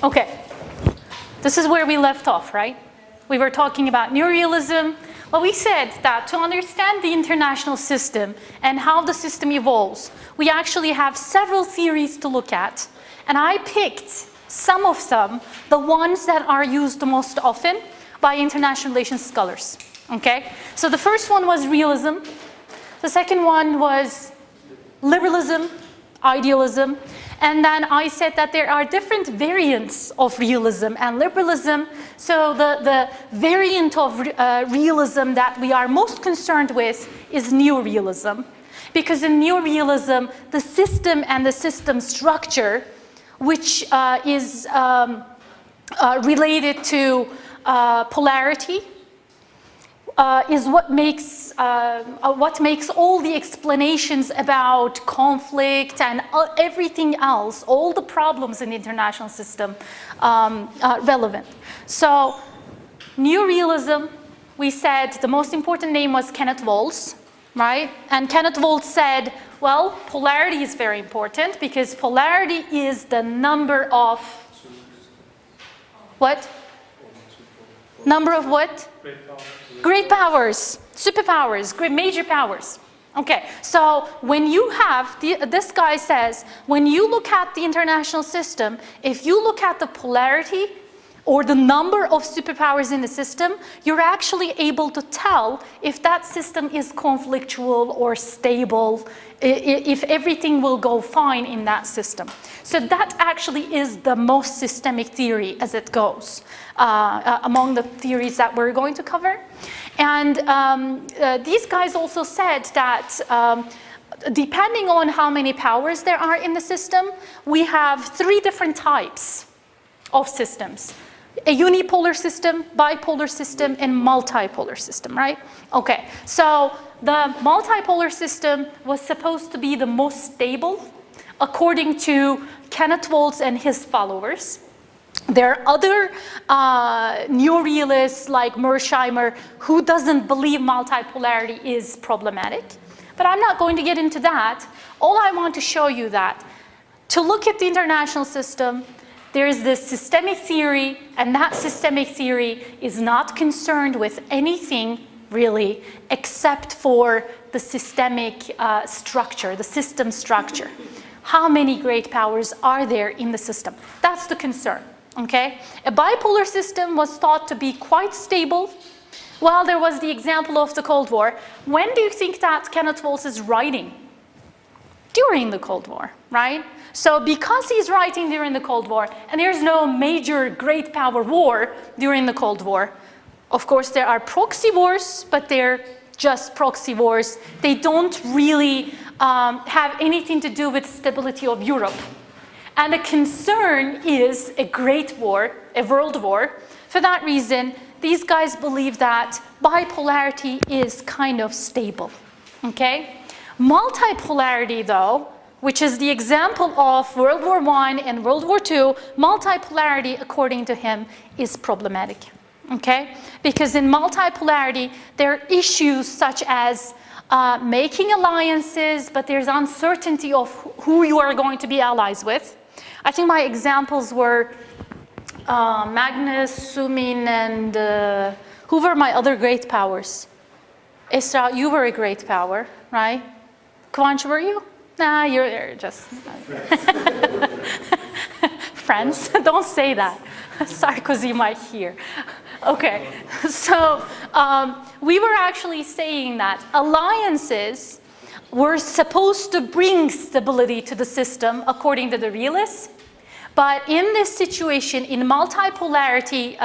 Okay, this is where we left off, right? We were talking about neorealism. Well, we said that to understand the international system and how the system evolves, we actually have several theories to look at. And I picked some of them, the ones that are used the most often by international relations scholars. Okay? So the first one was realism. The second one was liberalism, idealism. And then I said that there are different variants of realism and liberalism. So the variant of realism that we are most concerned with is neorealism. Because in neorealism, the system and the system structure, which is related to polarity, is what makes all the explanations about conflict and everything else, all the problems in the international system, relevant. So, neorealism, we said the most important name was Kenneth Waltz, right? And Kenneth Waltz said, well, polarity is very important because polarity is the number of what? Number of what? Great powers, superpowers, great major powers. Okay, so when you have, this guy says, when you look at the international system, if you look at the polarity or the number of superpowers in the system, you're actually able to tell if that system is conflictual or stable, if everything will go fine in that system. So that actually is the most systemic theory as it goes among the theories that we're going to cover. And these guys also said that depending on how many powers there are in the system, we have 3 different types of systems. A unipolar system, bipolar system, and multipolar system, right? Okay, so the multipolar system was supposed to be the most stable according to Kenneth Waltz and his followers. There are other neorealists like Mersheimer who doesn't believe multipolarity is problematic. But I'm not going to get into that. All I want to show you that to look at the international system, there is this systemic theory, and that systemic theory is not concerned with anything really except for the systemic structure, the system structure. How many great powers are there in the system? That's the concern, okay? A bipolar system was thought to be quite stable. Well, there was the example of the Cold War. When do you think that Kenneth Waltz is writing? During the Cold War, right? So because he's writing during the Cold War, and there's no major great power war during the Cold War, of course there are proxy wars, but they're just proxy wars. They don't really have anything to do with stability of Europe. And the concern is a great war, a world war. For that reason, these guys believe that bipolarity is kind of stable, okay? Multipolarity, though, which is the example of World War I and World War II, multipolarity, according to him, is problematic, okay? Because in multipolarity, there are issues such as making alliances, but there's uncertainty of who you are going to be allies with. I think my examples were Magnus, Sumin, and who were my other great powers? Esra, you were a great power, right? Kıvanç, were you? Nah, you're just... Friends, don't say that. Sarkozy might hear. Okay, so we were actually saying that alliances were supposed to bring stability to the system according to the realists. But in this situation, in multipolarity,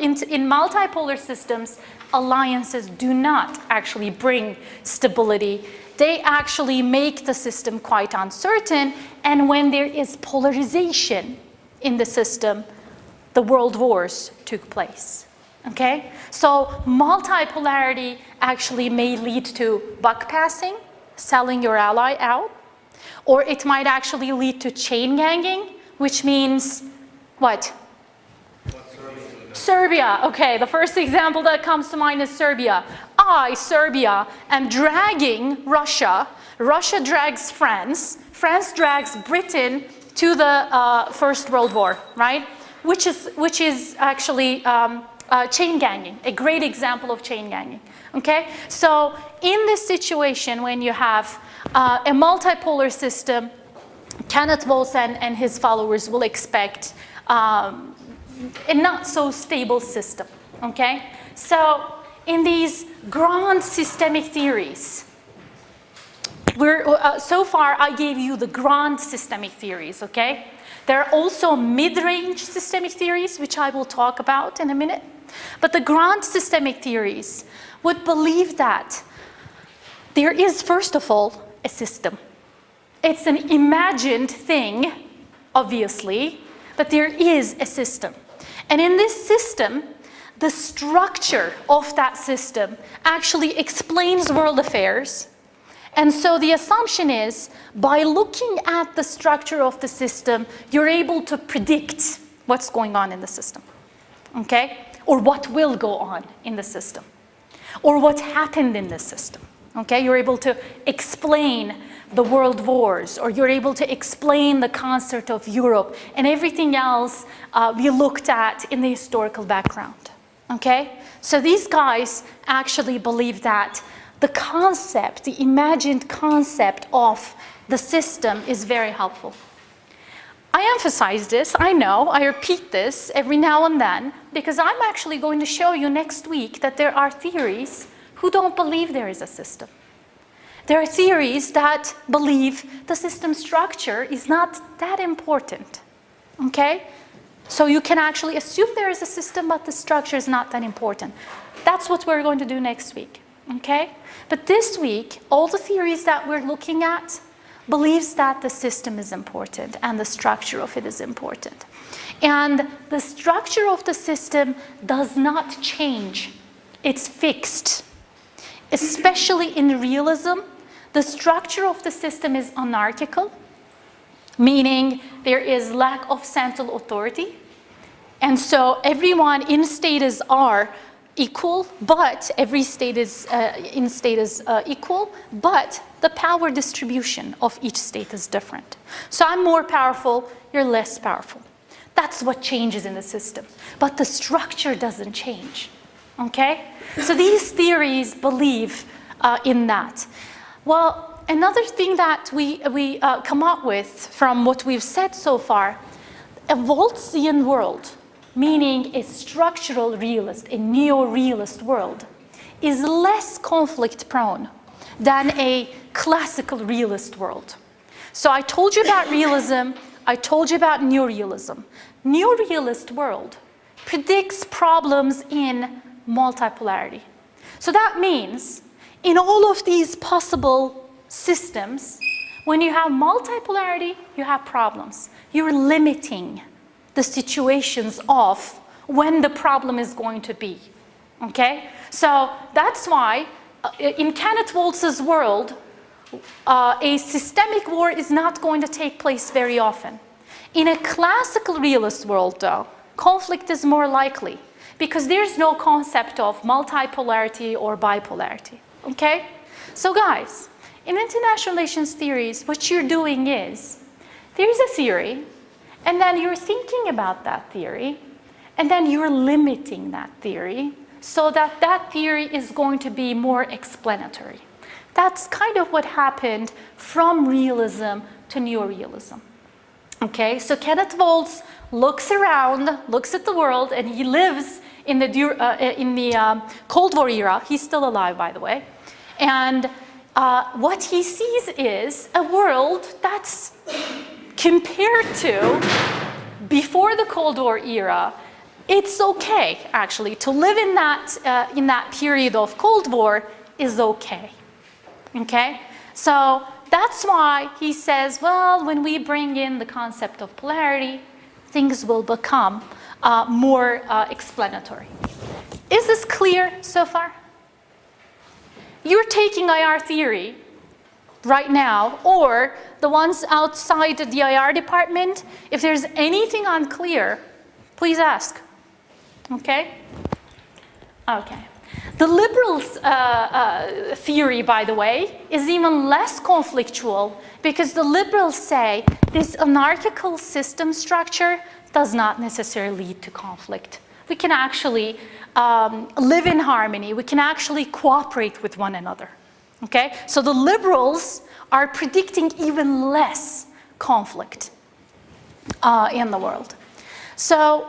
in multipolar systems, alliances do not actually bring stability. They actually make the system quite uncertain. And when there is polarization in the system, the world wars took place. Okay? So multipolarity actually may lead to buck passing, selling your ally out, or it might actually lead to chain ganging, which means what? Serbia. Okay, the first example that comes to mind is Serbia. I, Serbia, am dragging Russia. Russia drags France. France drags Britain to the First World War, right? which is actually chain ganging, a great example of chain ganging. Okay, so in this situation, when you have a multipolar system, Kenneth Waltz and his followers will expect a not so stable system. Okay, so in these grand systemic theories, so far I gave you the grand systemic theories. Okay, there are also mid-range systemic theories, which I will talk about in a minute. But the grand systemic theories would believe that there is, first of all, a system. It's an imagined thing, obviously, but there is a system. And in this system, the structure of that system actually explains world affairs. And so the assumption is, by looking at the structure of the system, you're able to predict what's going on in the system, okay? Or what will go on in the system, or what happened in the system, okay? You're able to explain the world wars, or you're able to explain the concert of Europe and everything else we looked at in the historical background, okay? So these guys actually believe that the concept, the imagined concept of the system is very helpful. I emphasize this, I know, I repeat this every now and then, because I'm actually going to show you next week that there are theories who don't believe there is a system. There are theories that believe the system structure is not that important, okay? So you can actually assume there is a system, but the structure is not that important. That's what we're going to do next week, okay? But this week, all the theories that we're looking at believes that the system is important and the structure of it is important. And the structure of the system does not change. It's fixed. Especially in realism, the structure of the system is anarchical, meaning there is lack of central authority. And so everyone in status are equal, but every state is equal, but the power distribution of each state is different. So I'm more powerful, you're less powerful. That's what changes in the system. But the structure doesn't change, okay? So these theories believe in that. Well, another thing that we come up with from what we've said so far, a Waltzian world, meaning a structural realist, a neo-realist world, is less conflict-prone than a classical realist world. So I told you about realism, I told you about neo-realism. Neo-realist world predicts problems in multipolarity. So that means in all of these possible systems, when you have multipolarity, you have problems. You're limiting the situations of when the problem is going to be, okay? So that's why in Kenneth Waltz's world, a systemic war is not going to take place very often. In a classical realist world, though, conflict is more likely because there's no concept of multipolarity or bipolarity, okay? So guys, in international relations theories, what you're doing is, there's a theory, and then you're thinking about that theory, and then you're limiting that theory so that that theory is going to be more explanatory. That's kind of what happened from realism to neo-realism. Okay, so Kenneth Waltz looks around, looks at the world, and he lives in the Cold War era. He's still alive, by the way. And what he sees is a world that's compared to before the Cold War era. It's okay, actually, to live in that period of Cold War is okay. Okay, so that's why he says, well, when we bring in the concept of polarity, things will become more explanatory. Is this clear so far? You're taking IR theory right now, or the ones outside the IR department. If there's anything unclear, please ask. Okay? Okay. The liberals' theory, by the way, is even less conflictual because the liberals say this anarchical system structure does not necessarily lead to conflict. We can actually live in harmony. We can actually cooperate with one another. Okay? So the liberals are predicting even less conflict in the world. So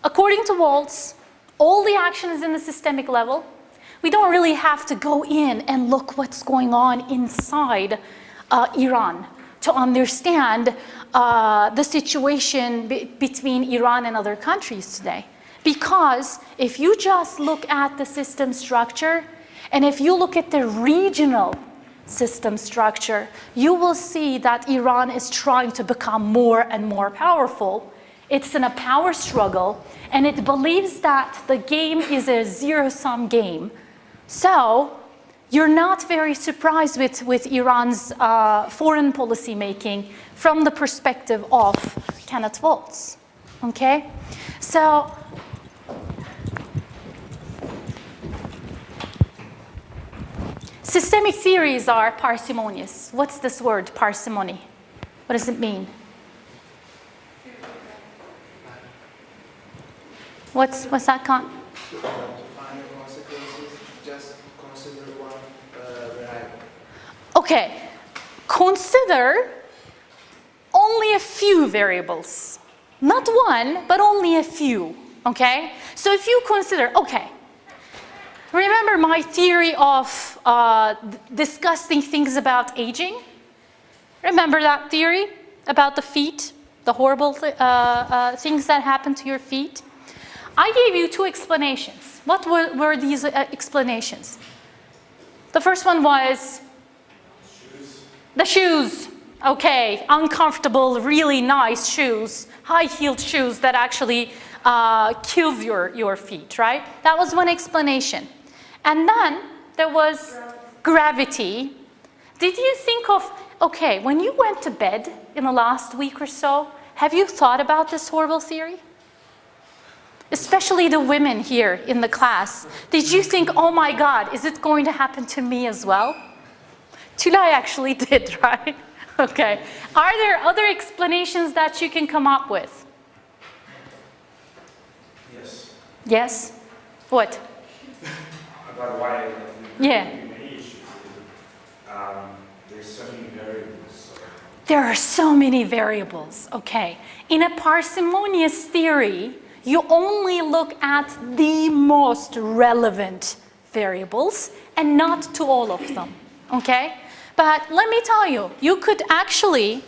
according to Waltz, all the action is in the systemic level. We don't really have to go in and look what's going on inside Iran to understand the situation between Iran and other countries today. Because if you just look at the system structure, and if you look at the regional system structure, you will see that Iran is trying to become more and more powerful. It's in a power struggle, and it believes that the game is a zero-sum game. So you're not very surprised with Iran's foreign policy making from the perspective of Kenneth Waltz. Okay? So systemic theories are parsimonious. What's this word, parsimony? What does it mean? What's that con? To find the consequences, just consider one variable. Okay, consider only a few variables. Not one, but only a few, okay? So if you consider, okay, remember my theory of discussing things about aging? Remember that theory about the feet, the horrible things that happen to your feet? I gave you two explanations. What were these explanations? The first one was the shoes. Okay, uncomfortable, really nice shoes, high-heeled shoes that actually kills your feet, right? That was one explanation. And then there was gravity. Did you think of, okay, when you went to bed in the last week or so, have you thought about this horrible theory? Especially the women here in the class. Did you think, oh my God, is it going to happen to me as well? Tülay actually did, right? Okay. Are there other explanations that you can come up with? Yes. Yes? What? About why Yeah. many issues. There's so many variables. There are so many variables. Okay. In a parsimonious theory, you only look at the most relevant variables and not to all of them. Okay? But let me tell you, you could actually,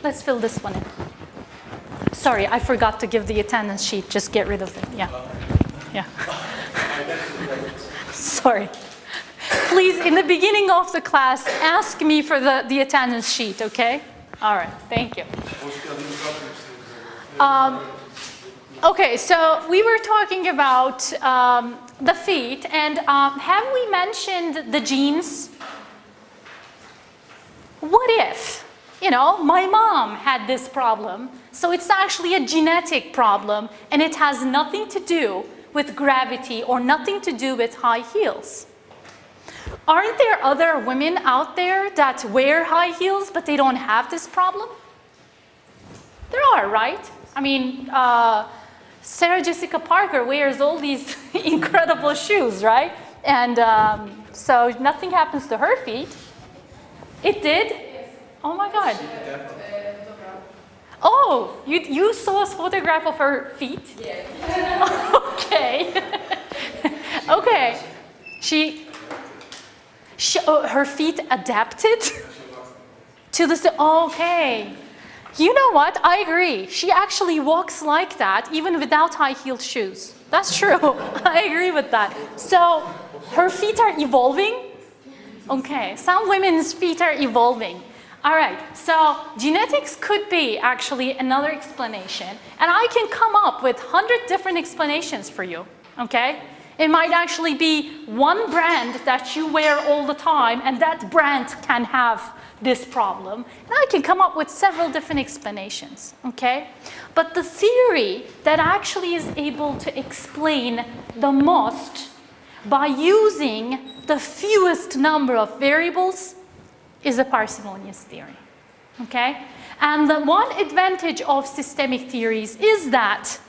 let's fill this one in. Sorry, I forgot to give the attendance sheet. Just get rid of it. Yeah. Yeah. Sorry. Please, in the beginning of the class, ask me for the attendance sheet, okay? All right, thank you. Okay, so we were talking about the feet, and have we mentioned the genes? What if, you know, my mom had this problem, so it's actually a genetic problem, and it has nothing to do with gravity or nothing to do with high heels? Aren't there other women out there that wear high heels, but they don't have this problem? There are, right? I mean, Sarah Jessica Parker wears all these incredible shoes, right? And so nothing happens to her feet. It did? Yes. Oh my God. Oh, you saw a photograph of her feet? Yes. Okay. Okay. Her feet adapted to this. Okay. You know what? I agree. She actually walks like that even without high-heeled shoes. That's true. I agree with that. So her feet are evolving? Okay. Some women's feet are evolving. All right. So genetics could be actually another explanation. And I can come up with 100 different explanations for you. Okay? It might actually be one brand that you wear all the time, and that brand can have this problem. And I can come up with several different explanations, okay? But the theory that actually is able to explain the most by using the fewest number of variables is a parsimonious theory. Okay? And the one advantage of systemic theories is that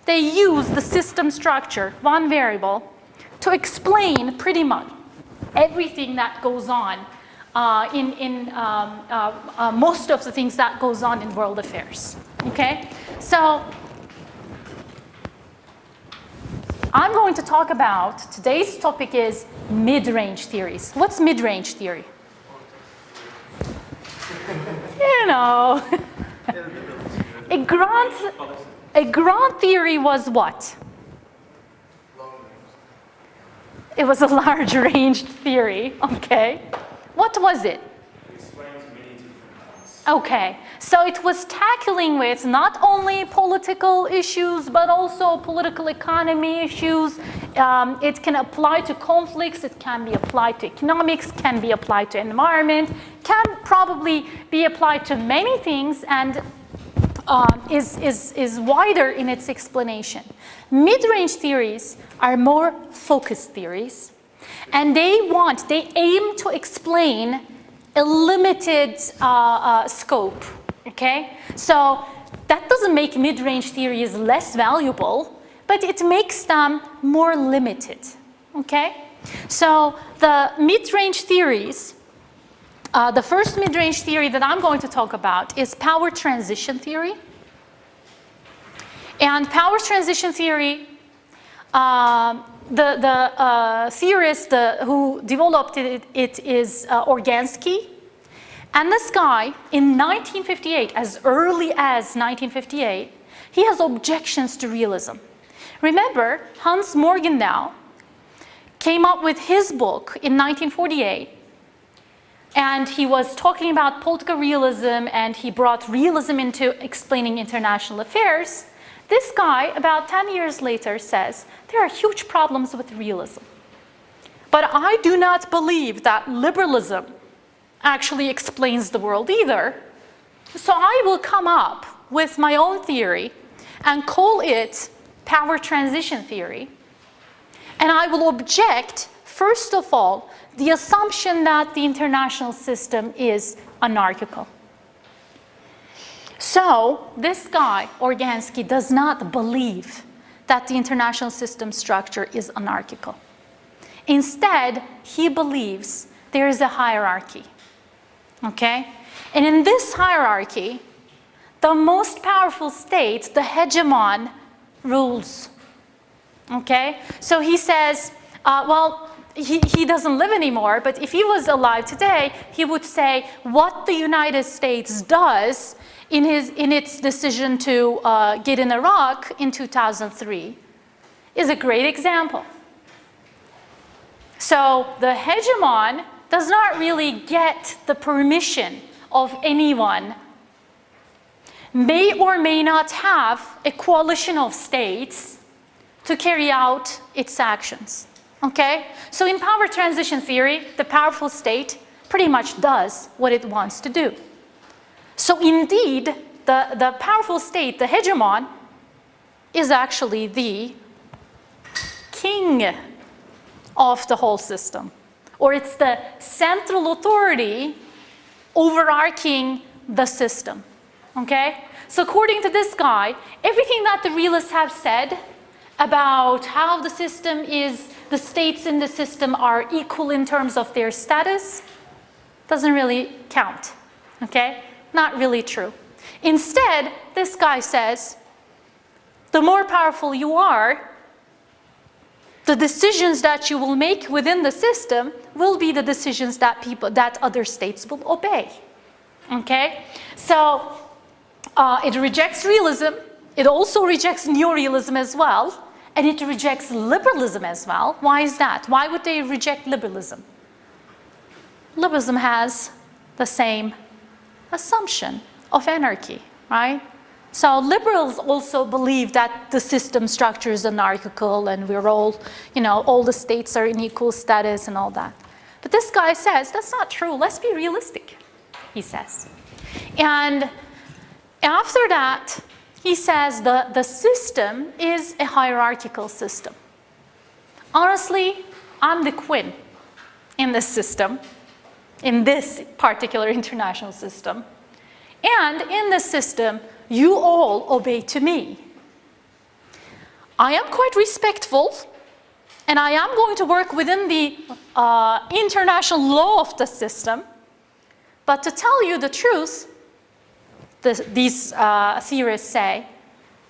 they use the system structure, one variable, to explain pretty much everything that goes on most of the things that goes on in world affairs. Okay? So I'm going to talk about, today's topic is mid-range theories. What's mid-range theory? You know, a grand theory was what? It was a large range theory, okay. What was it? It explains many different things. Okay, so it was tackling with not only political issues, but also political economy issues. It can apply to conflicts, it can be applied to economics, can be applied to environment, can probably be applied to many things, and is wider in its explanation. Mid-range theories are more focused theories, and they aim to explain a limited scope, okay? So that doesn't make mid-range theories less valuable, but it makes them more limited, okay? So the mid-range theories, the first mid-range theory that I'm going to talk about is power transition theory. And power transition theory, the theorist who developed it is Organsky. And this guy, in 1958, as early as 1958, he has objections to realism. Remember, Hans Morgenthau came up with his book in 1948, and he was talking about political realism, and he brought realism into explaining international affairs. This guy, about 10 years later, says, there are huge problems with realism. But I do not believe that liberalism actually explains the world either. So I will come up with my own theory and call it power transition theory. And I will object, first of all, the assumption that the international system is anarchical. So this guy, Organsky, does not believe that the international system structure is anarchical. Instead, he believes there is a hierarchy, okay? And in this hierarchy, the most powerful state, the hegemon, rules, okay? So he says, well, he doesn't live anymore, but if he was alive today, he would say what the United States does in its decision to get in Iraq in 2003 is a great example. So the hegemon does not really get the permission of anyone, may or may not have a coalition of states to carry out its actions, okay? So in power transition theory, the powerful state pretty much does what it wants to do. So indeed, the powerful state, the hegemon, is actually the king of the whole system. Or it's the central authority overarching the system, okay? So according to this guy, everything that the realists have said about how the system is, the states in the system are equal in terms of their status, doesn't really count, okay? Not really true. Instead, this guy says, the more powerful you are, the decisions that you will make within the system will be the decisions that other states will obey. Okay? So it rejects realism. It also rejects neorealism as well. And it rejects liberalism as well. Why is that? Why would they reject liberalism? Liberalism has the same assumption of anarchy, right? So liberals also believe that the system structure is anarchical and we're all, all the states are in equal status and all that. But this guy says, that's not true. Let's be realistic, he says. And after that, he says the system is a hierarchical system. Honestly, I'm the queen in this system. in this particular international system. And in this system, you all obey to me. I am quite respectful, and I am going to work within the international law of the system. But to tell you the truth, these theorists say,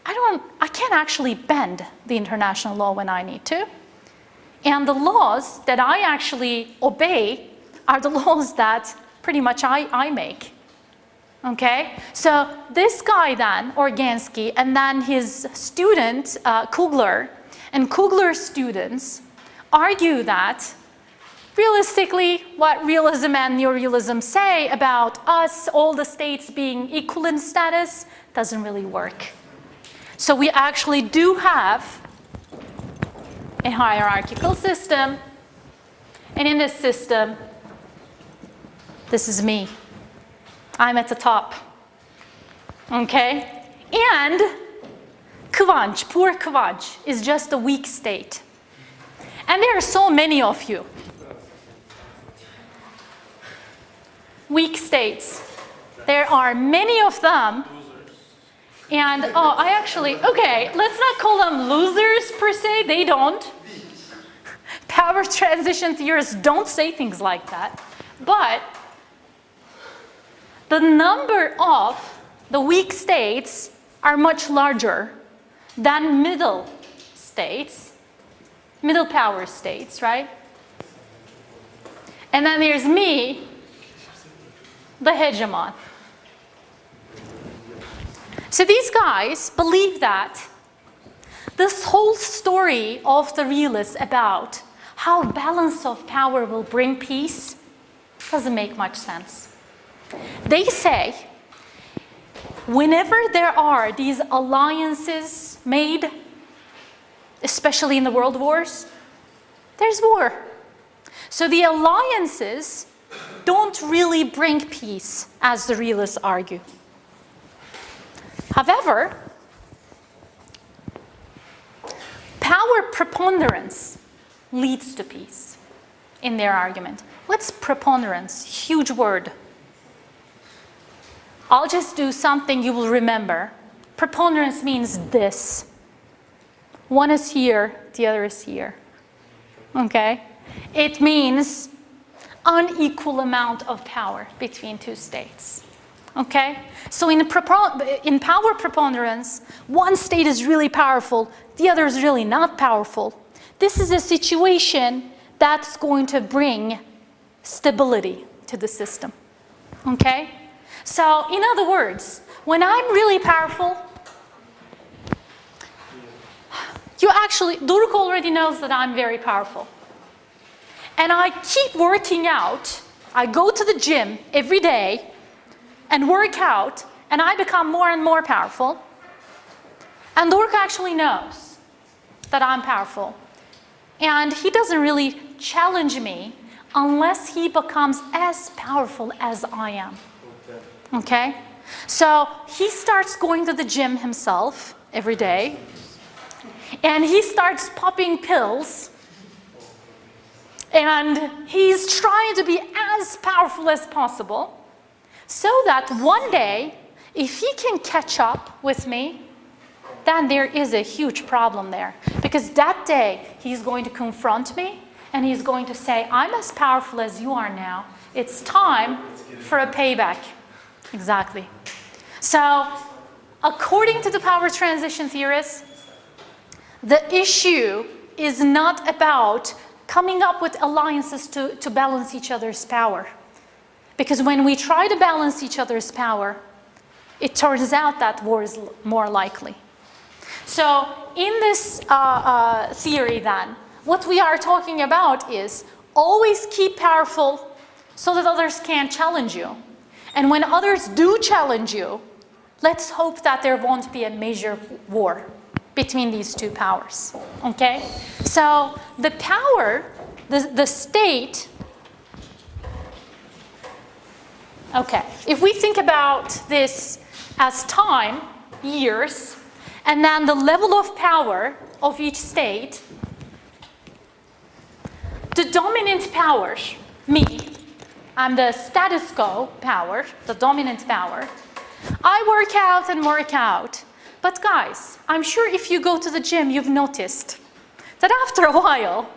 I can't actually bend the international law when I need to. And the laws that I actually obey are the laws that pretty much I make. Okay? So this guy then, Organsky, and then his student, Kugler, and Kugler's students argue that realistically, what realism and neorealism say about us, all the states being equal in status, doesn't really work. So we actually do have a hierarchical system, and in this system, this is me. I'm at the top, okay? And Kıvanç, poor Kıvanç, is just a weak state. And there are so many of you. Weak states. There are many of them. And, okay, let's not call them losers per se, they don't. Power transition theorists don't say things like that. But the number of the weak states are much larger than middle states, middle power states, right? And then there's me, the hegemon. So these guys believe that this whole story of the realists about how balance of power will bring peace doesn't make much sense. They say whenever there are these alliances made, especially in the world wars, there's war. So the alliances don't really bring peace, as the realists argue. However, power preponderance leads to peace in their argument. What's preponderance? Huge word. I'll just do something you will remember. Preponderance means this. One is here, the other is here. Okay? It means unequal amount of power between two states. Okay? So in power preponderance, one state is really powerful, the other is really not powerful. This is a situation that's going to bring stability to the system. Okay? So in other words, when I'm really powerful, Doruk already knows that I'm very powerful. And I keep working out. I go to the gym every day and work out, and I become more and more powerful. And Doruk actually knows that I'm powerful. And he doesn't really challenge me unless he becomes as powerful as I am. Okay? So he starts going to the gym himself every day, and he starts popping pills, and he's trying to be as powerful as possible, so that one day, if he can catch up with me, then there is a huge problem there. Because that day, he's going to confront me, and he's going to say, I'm as powerful as you are now. It's time for a payback. Exactly. So, according to the power transition theorists, the issue is not about coming up with alliances to balance each other's power. Because when we try to balance each other's power, it turns out that war is more likely. So in this theory then, what we are talking about is always keep powerful so that others can't challenge you. And when others do challenge you, let's hope that there won't be a major war between these two powers, okay? So the power, the state, okay, if we think about this as time, years, and then the level of power of each state, the dominant power, me, I'm the status quo power, the dominant power. I work out and work out. But guys, I'm sure if you go to the gym, you've noticed that after a while,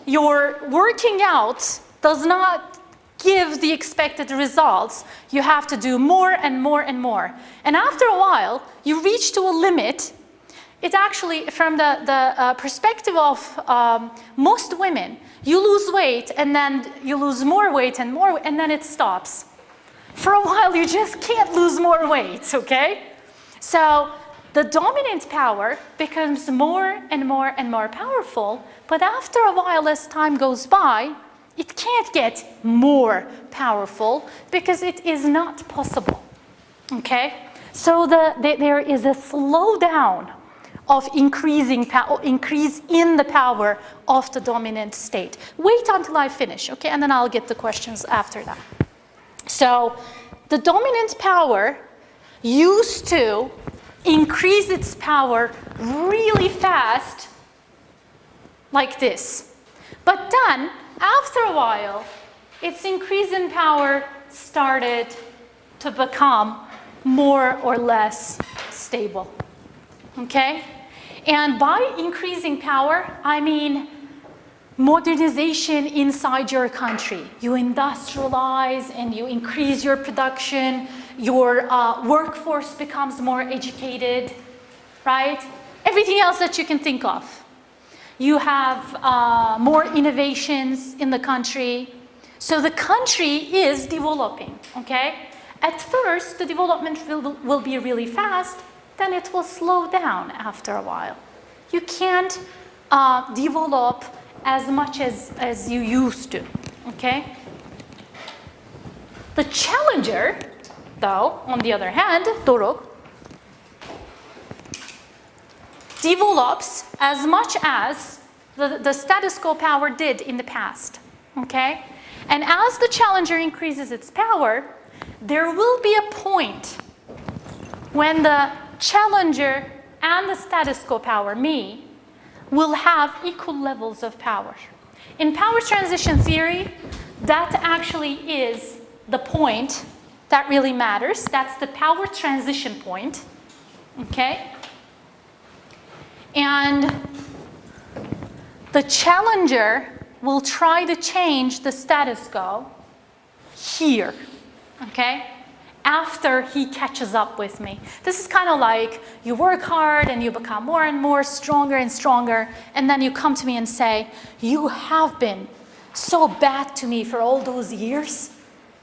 your working out does not give the expected results. You have to do more and more and more. And after a while, you reach to a limit. It actually, from the perspective of most women, you lose weight and then you lose more weight and more, and then it stops. For a while, you just can't lose more weight, okay? So the dominant power becomes more and more and more powerful, but after a while, as time goes by, it can't get more powerful because it is not possible, okay? So there is a slowdown of increase in the power of the dominant state. Wait until I finish, okay? And then I'll get the questions after that. So the dominant power used to increase its power really fast, like this. But then, after a while, its increase in power started to become more or less stable, okay? And by increasing power, I mean modernization inside your country. You industrialize and you increase your production, your workforce becomes more educated, right? Everything else that you can think of. You have more innovations in the country. So the country is developing, okay? At first, the development will be really fast, then it will slow down after a while. You can't develop as much as you used to, okay? The challenger, though, on the other hand, Doruk, develops as much as the status quo power did in the past, okay? And as the challenger increases its power, there will be a point when the challenger and the status quo power, me, will have equal levels of power. In power transition theory, that actually is the point that really matters. That's the power transition point, okay? And the challenger will try to change the status quo here, okay? After he catches up with me. This is kind of like you work hard and you become more and more stronger and stronger, and then you come to me and say, you have been so bad to me for all those years,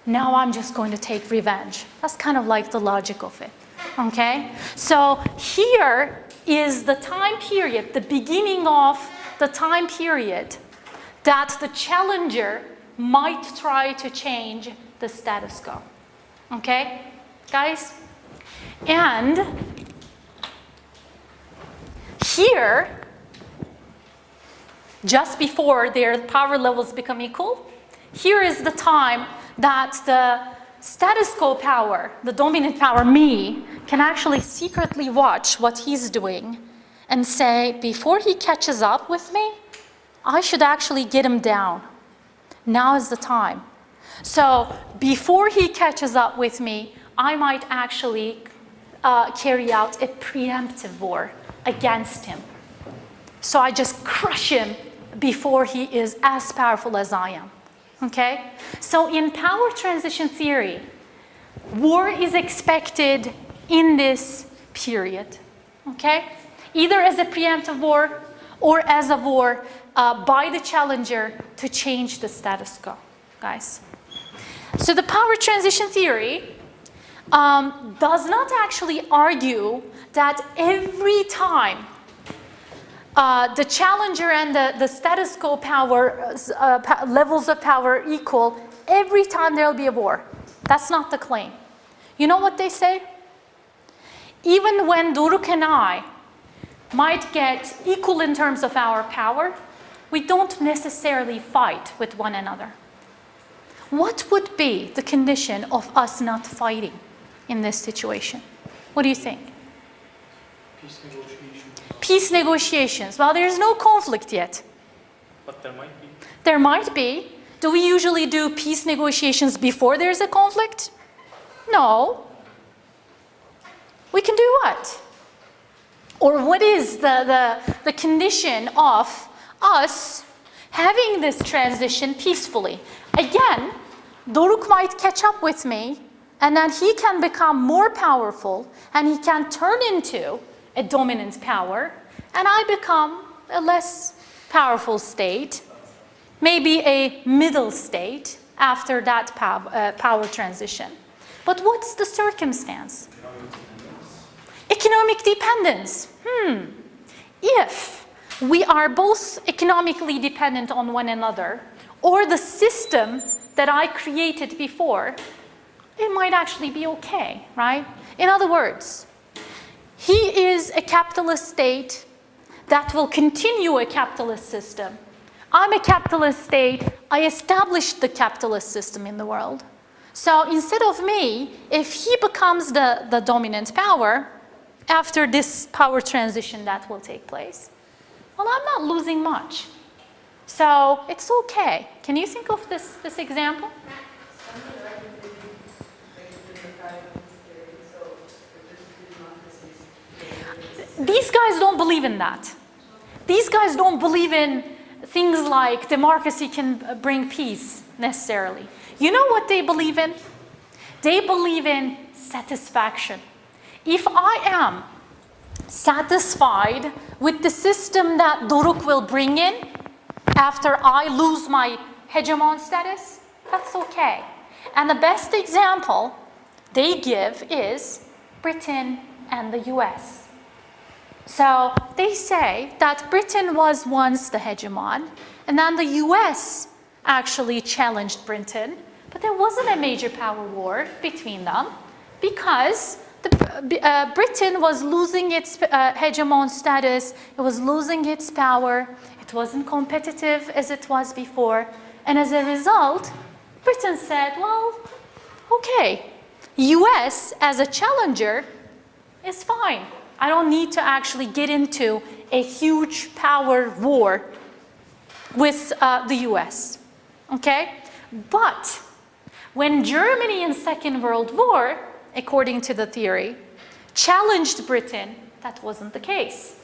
now I'm just going to take revenge. That's kind of like the logic of it, okay? So here is the time period, the beginning of the time period that the challenger might try to change the status quo. Okay, guys? And here, just before their power levels become equal, here is the time that the status quo power, the dominant power, me, can actually secretly watch what he's doing and say, before he catches up with me, I should actually get him down. Now is the time. So before he catches up with me, I might actually carry out a preemptive war against him. So I just crush him before he is as powerful as I am, okay? So in power transition theory, war is expected in this period, okay? Either as a preemptive war or as a war by the challenger to change the status quo, guys. So the power transition theory does not actually argue that every time the challenger and the status quo power levels of power are equal, every time there will be a war. That's not the claim. You know what they say? Even when Doruk and I might get equal in terms of our power, we don't necessarily fight with one another. What would be the condition of us not fighting in this situation? What do you think? Peace negotiations. Peace negotiations. Well, there's no conflict yet. But there might be. There might be. Do we usually do peace negotiations before there's a conflict? No. We can do what? Or what is the condition of us having this transition peacefully? Again, Doruk might catch up with me, and then he can become more powerful, and he can turn into a dominant power, and I become a less powerful state, maybe a middle state after that power transition. But what's the circumstance? Economic dependence. If we are both economically dependent on one another, or the system that I created before, it might actually be okay, right? In other words, he is a capitalist state that will continue a capitalist system. I'm a capitalist state. I established the capitalist system in the world. So instead of me, if he becomes the dominant power, after this power transition that will take place, well, I'm not losing much. So it's okay. Can you think of this example? These guys don't believe in that. These guys don't believe in things like democracy can bring peace necessarily. You know what they believe in? They believe in satisfaction. If I am satisfied with the system that Doruk will bring in after I lose my hegemon status, that's okay. And the best example they give is Britain and the US. So they say that Britain was once the hegemon, and then the US actually challenged Britain, but there wasn't a major power war between them because Britain was losing its hegemon status, it was losing its power, it wasn't competitive as it was before, and as a result, Britain said, well, okay, US as a challenger is fine. I don't need to actually get into a huge power war with the US, okay? But when Germany in Second World War, according to the theory, challenged Britain, that wasn't the case.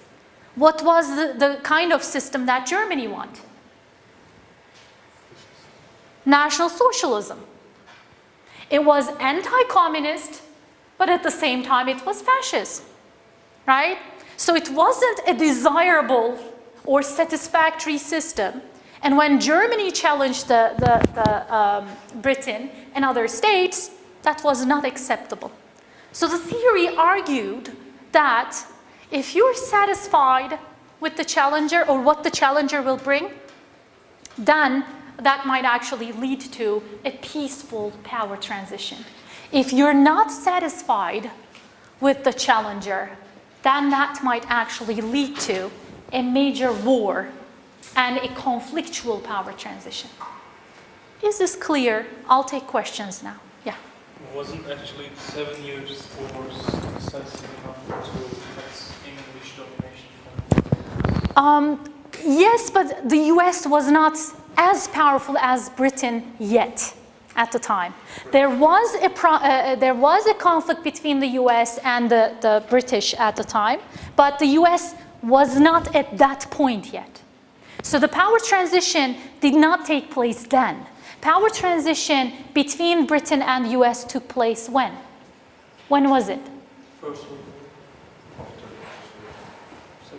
What was the kind of system that Germany wanted? National Socialism. It was anti-communist, but at the same time it was fascist, right? So it wasn't a desirable or satisfactory system. And when Germany challenged Britain and other states, that was not acceptable. So the theory argued that if you're satisfied with the challenger or what the challenger will bring, then that might actually lead to a peaceful power transition. If you're not satisfied with the challenger, then that might actually lead to a major war and a conflictual power transition. Is this clear? I'll take questions now. Yeah. Wasn't actually 7 years wars decisive enough to affect English domination? Yes, but the US was not as powerful as Britain yet at the time. There was a conflict between the US and the British at the time, but the US was not at that point yet. So the power transition did not take place then. Power transition between Britain and US took place when? When was it? First World War.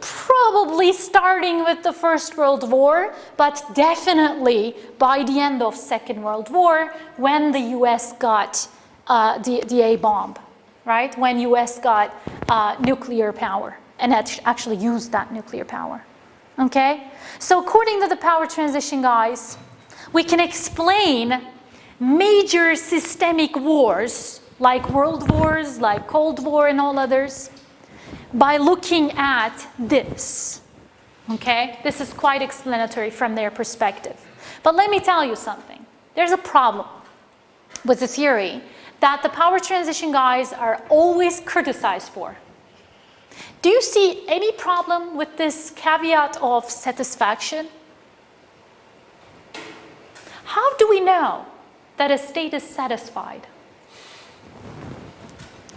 Probably starting with the First World War, but definitely by the end of Second World War when the US got the A-bomb, right? When US got nuclear power and actually used that nuclear power, okay? So according to the power transition guys, we can explain major systemic wars like world wars, like Cold War and all others by looking at this, okay? This is quite explanatory from their perspective. But let me tell you something. There's a problem with the theory that the power transition guys are always criticized for. Do you see any problem with this caveat of satisfaction? How How do we know that a state is satisfied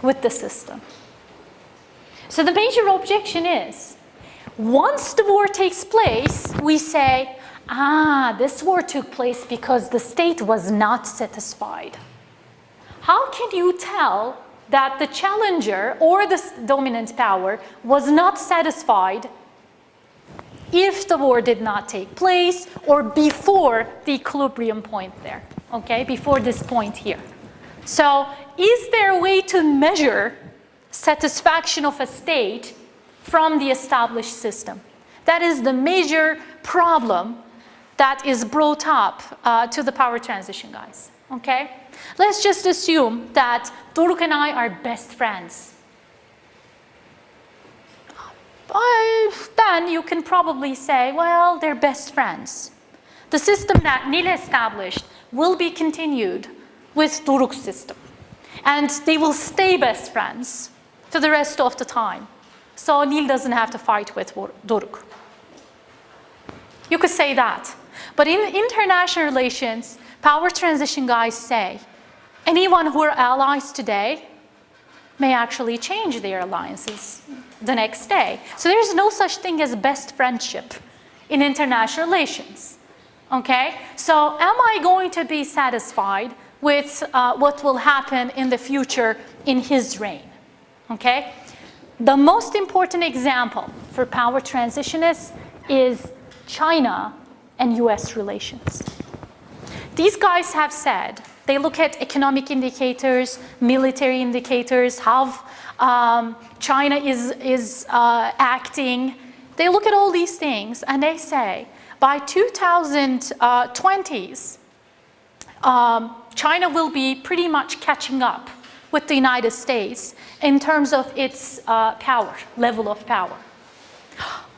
with the system? So the major objection is, once the war takes place, we say, this war took place because the state was not satisfied. How can you tell that the challenger or the dominant power was not satisfied if the war did not take place or before the equilibrium point there, okay, before this point here? So is there a way to measure satisfaction of a state from the established system? That is the major problem that is brought up to the power transition guys, okay? Let's just assume that Doruk and I are best friends. Then you can probably say, well, they're best friends. The system that Nil established will be continued with Doruk's system. And they will stay best friends for the rest of the time. So Nil doesn't have to fight with Doruk. You could say that. But in international relations, power transition guys say, anyone who are allies today may actually change their alliances the next day. So there's no such thing as best friendship in international relations. Okay? So am I going to be satisfied with what will happen in the future in his reign? Okay? The most important example for power transitionists is China and US relations. These guys have said, they look at economic indicators, military indicators, how China is acting. They look at all these things and they say, by 2020s, China will be pretty much catching up with the United States in terms of its power, level of power.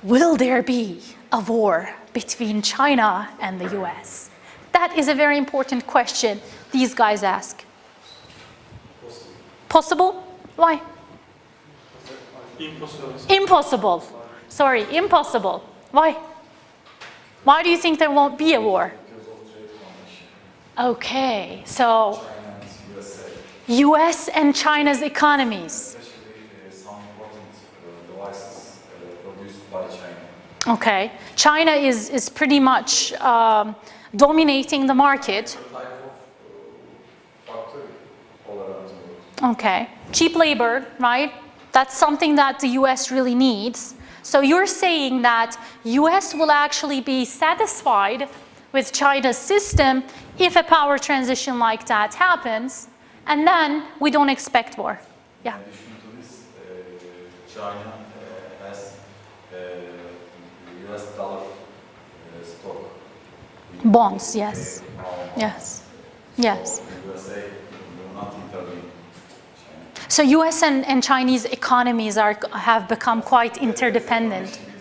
Will there be a war between China and the US? That is a very important question these guys ask. Possible? Why? Impossible. Impossible. Sorry, impossible. Why? Why do you think there won't be a war? Okay, so US and China's economies. Okay, China is pretty much dominating the market. Okay, cheap labor, right? That's something that the US really needs. So you're saying that US will actually be satisfied with China's system if a power transition like that happens, and then we don't expect war. Yeah. In addition to this, China has US dollar stock. Bonds, yes. Yes. Yes. So USA will not intervene. So US and Chinese economies have become quite interdependent. Between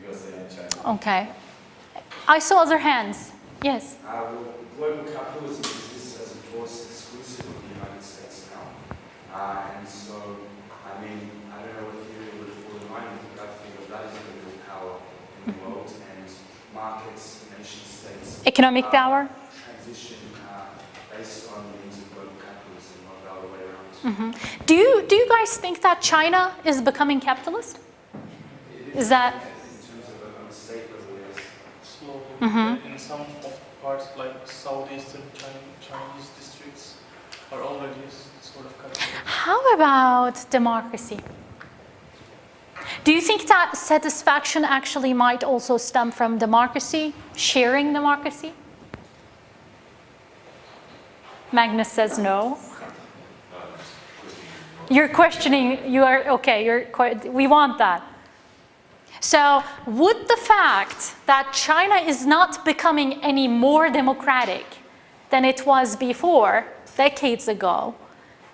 USA and China. Okay. I saw other hands. Yes. Global capitalism exists as a force exclusive of the United States now. And so, I mean, I don't know if you would fall in line with that thing, but that is the real power in the world, and markets, nation states. Economic power? Transition based on the means of global capitalism, not the other way around. Mm-hmm. Do you guys think that China is becoming capitalist? Is that? In terms of a state level, yes. Slowly. Mm-hmm. In some of the parts, like southeastern Chinese districts, are already sort of capitalist. How about democracy? Do you think that satisfaction actually might also stem from democracy, sharing democracy? Magnus says no. You're questioning, you are, okay, we want that. So would the fact that China is not becoming any more democratic than it was before, decades ago,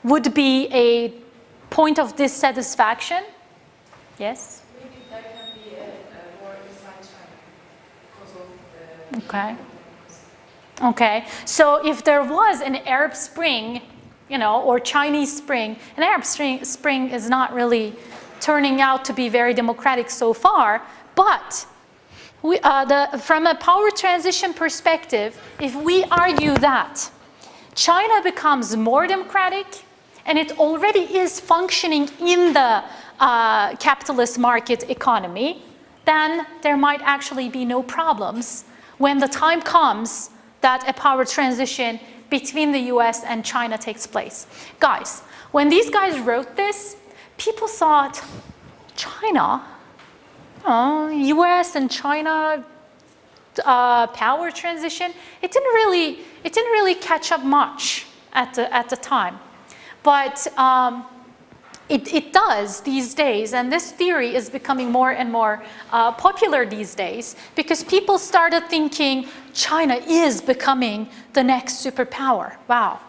would be a point of dissatisfaction? Yes? Maybe there can be a war inside China because of the... Okay. Okay, so if there was an Arab Spring, you know, or Chinese Spring, an Arab Spring is not really turning out to be very democratic so far, but From a power transition perspective, if we argue that China becomes more democratic, and it already is functioning in the capitalist market economy, then there might actually be no problems when the time comes that a power transition between the US and China takes place. Guys, when these guys wrote this, people thought, China? Oh, US and China power transition? It didn't really catch up much at the time. But it does these days, and this theory is becoming more and more popular these days because people started thinking China is becoming the next superpower. Wow.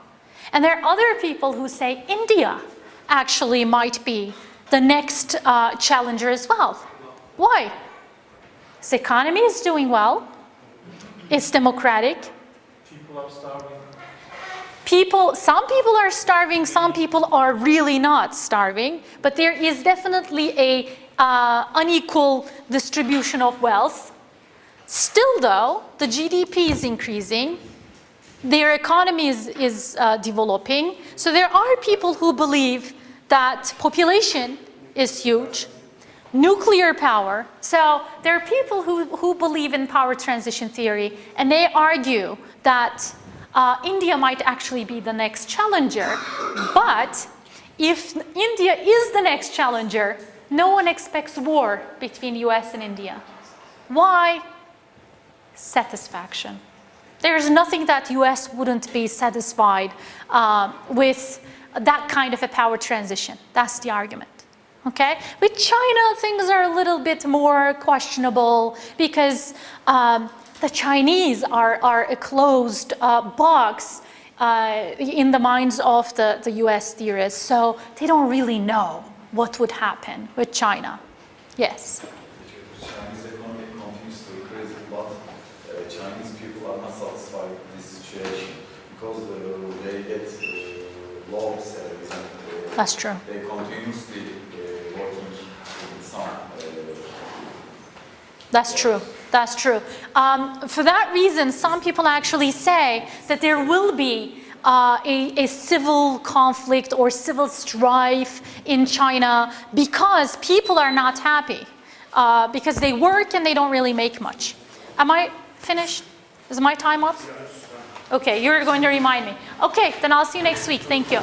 And there are other people who say India actually might be the next challenger as well. Why? Its economy is doing well. It's democratic. People are starving. Some people are starving, some people are really not starving, but there is definitely a unequal distribution of wealth. Still though, the GDP is increasing, their economy is developing, so there are people who believe that population is huge, nuclear power, so there are people who believe in power transition theory, and they argue that India might actually be the next challenger, but if India is the next challenger, no one expects war between US and India. Why? Satisfaction. There's nothing that US wouldn't be satisfied with that kind of a power transition. That's the argument. Okay? With China, things are a little bit more questionable because the Chinese are a closed box in the minds of the US theorists, so they don't really know what would happen with China. Yes? Chinese economy continues to increase, but Chinese people are not satisfied with this situation because they get low salaries and That's true. they continuously working in some. That's true. That's true. For that reason, some people actually say that there will be a civil conflict or civil strife in China because people are not happy, because they work and they don't really make much. Am I finished? Is my time up? Okay, you're going to remind me. Okay, then I'll see you next week. Thank you.